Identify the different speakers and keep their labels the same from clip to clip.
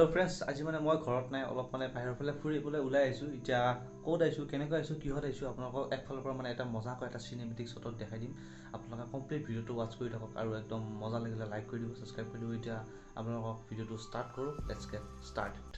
Speaker 1: Hello friends, আজি মানে মই ঘৰত নাই অলপ মানে বাহিৰৰ ফালে ফুৰিবলৈ ওলাই আহিছো। এতিয়া ক'ত আহিছো, কেনেকৈ আহিছো, কিহত আহিছো আপোনালোকক একফালৰ পৰা মানে এটা মজাকৈ এটা চিনেমেটিক শ্বটত দেখাই দিম। আপোনালোকে কমপ্লিট ভিডিঅ'টো ৱাচ কৰি থাকক আৰু একদম মজা লাগিলে লাইক কৰি দিব, সাবস্ক্ৰাইব কৰি দিব। এতিয়া আপোনালোকক ভিডিঅ'টো ষ্টাৰ্ট কৰোঁ। Let's gate started.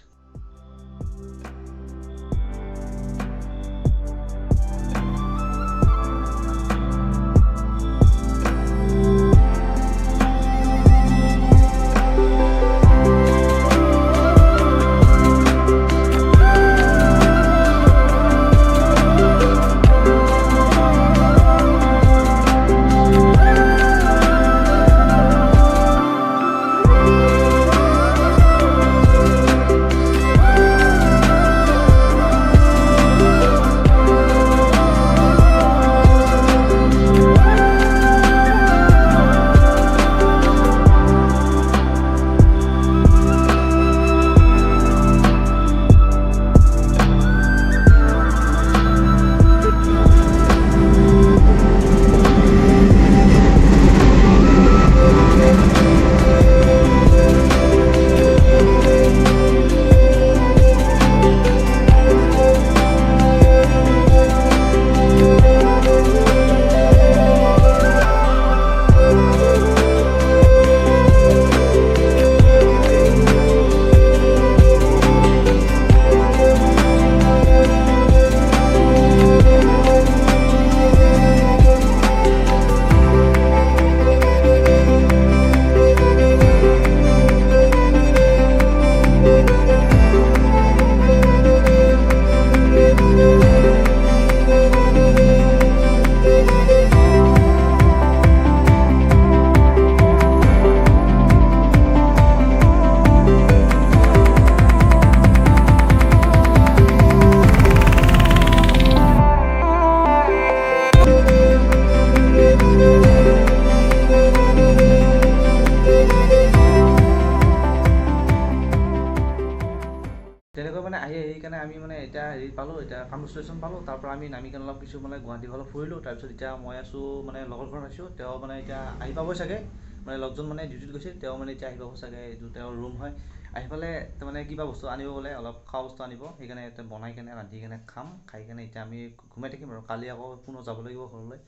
Speaker 1: তেনেকৈ মানে আহি কাৰণে আমি মানে এতিয়া হেৰি পালোঁ, এতিয়া কামৰূপ ষ্টেচন পালোঁ। তাৰ পৰা আমি নামি কেনে অলপ কিছু মানে গুৱাহাটী অলপ ফুৰিলোঁ। তাৰপিছত এতিয়া মই আছোঁ মানে লগৰ ঘৰত আছোঁ। তেওঁ মানে এতিয়া আহি পাবই চাগে, মানে লগজন মানে ডিউটিত গৈছে, তেওঁ মানে এতিয়া আহি পাব চাগে। এইটো তেওঁৰ ৰুম হয়। আহি পালে তাৰমানে কিবা বস্তু আনিব বোলে, অলপ খোৱা বস্তু আনিব। সেইকাৰণে এতিয়া বনাই কেনে ৰান্ধি কেনে খাম। খাই কেনে এতিয়া আমি ঘুমাই থাকিম আৰু কালি আকৌ পুনৰ যাব লাগিব ঘৰলৈ।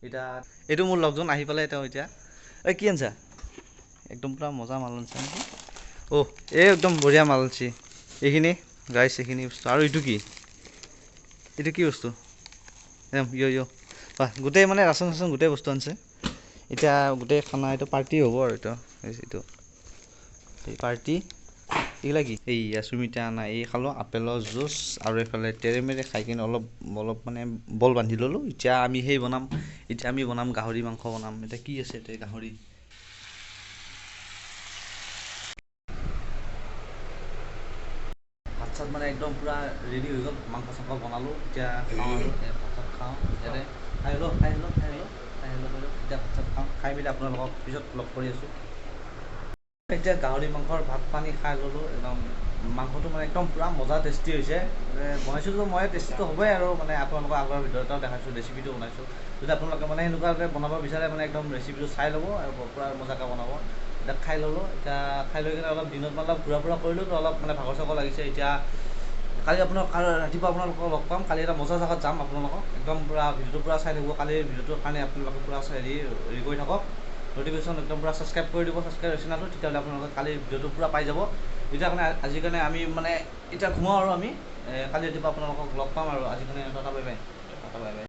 Speaker 1: এতিয়া এইটো মোৰ লগজন আহি পালে তেওঁ এতিয়া। এই কি আনছা? একদম পূৰা মজা মাল আনছা নেকি? অহ, এই একদম বঢ়িয়া মাল আনছি এইখিনি গাইছ। এইখিনি বস্তু আৰু এইটো কি বস্তু? ইয় গোটেই মানে ৰাচন গোটেই বস্তু আনছে। এতিয়া গোটেই খানা এইটো পাৰ্টি হ'ব আৰু এইটো এই পাৰ্টি এইগিলা কি এই সুমিতা আনা এই খালোঁ আপেলৰ জুচ আৰু এইফালে তেৰেমেৰে খাই কিনে অলপ মানে বল বান্ধি ল'লোঁ। এতিয়া আমি বনাম গাহৰি মাংস বনাম। এতিয়া কি আছে এতিয়া গাহৰি ভাত চাত মানে একদম পূৰা ৰেডি হৈ গ'ল। মাংস চাংস বনালোঁ। এতিয়া খাওঁ আৰু ভাত চাত খাওঁ। ইয়াতে খাই লওঁ এতিয়া ভাত চাত খাওঁ। খাই মেলি আপোনালোকক পিছত লগ কৰি আছোঁ। এতিয়া গাহৰি মাংসৰ ভাত পানী খাই ল'লোঁ। একদম মাংসটো মানে একদম পূৰা মজা টেষ্টি হৈছে। বনাইছিলোঁ মই, টেষ্টিটো হ'বই আৰু মানে আপোনালোকৰ আগৰ ভিডিঅ'টাও দেখাইছোঁ, ৰেচিপিটো বনাইছোঁ। যদি আপোনালোকে মানে এনেকুৱাকৈ বনাব বিচাৰে মানে একদম ৰেচিপিটো চাই ল'ব আৰু পূৰা মজাকৈ বনাব। এতিয়া খাই ল'লোঁ। এতিয়া খাই লৈ কিনে অলপ দিনত মানে অলপ ঘূৰা ফুৰা কৰিলোঁ, তো অলপ মানে ভাগৰ চাগৰ লাগিছে। এতিয়া কালি ৰাতিপুৱা আপোনালোকক লগ পাম। কালি এটা মজা জেগাত যাম। আপোনালোকক একদম পূৰা ভিডিঅ'টো পূৰা চাই থাকিব। কালিৰ ভিডিঅ'টোৰ কাৰণে আপোনালোকে পূৰা হেৰি কৰি থাকক। নটিফিকেশ্যন একদম পূৰা ছাবস্ক্ৰাইব কৰি দিব, ছাবস্ক্ৰাইব চেনেলটো, তেতিয়াহ'লে আপোনালোকে কালিৰ ভিডিঅ'টো পূৰা পাই যাব। এতিয়া কাৰণে আজিৰ কাৰণে আমি মানে এতিয়া ঘুমাওঁ আৰু আমি কালি ৰাতিপুৱা আপোনালোকক লগ পাম আৰু আজিৰ কাৰণে টাটা বাই বাই।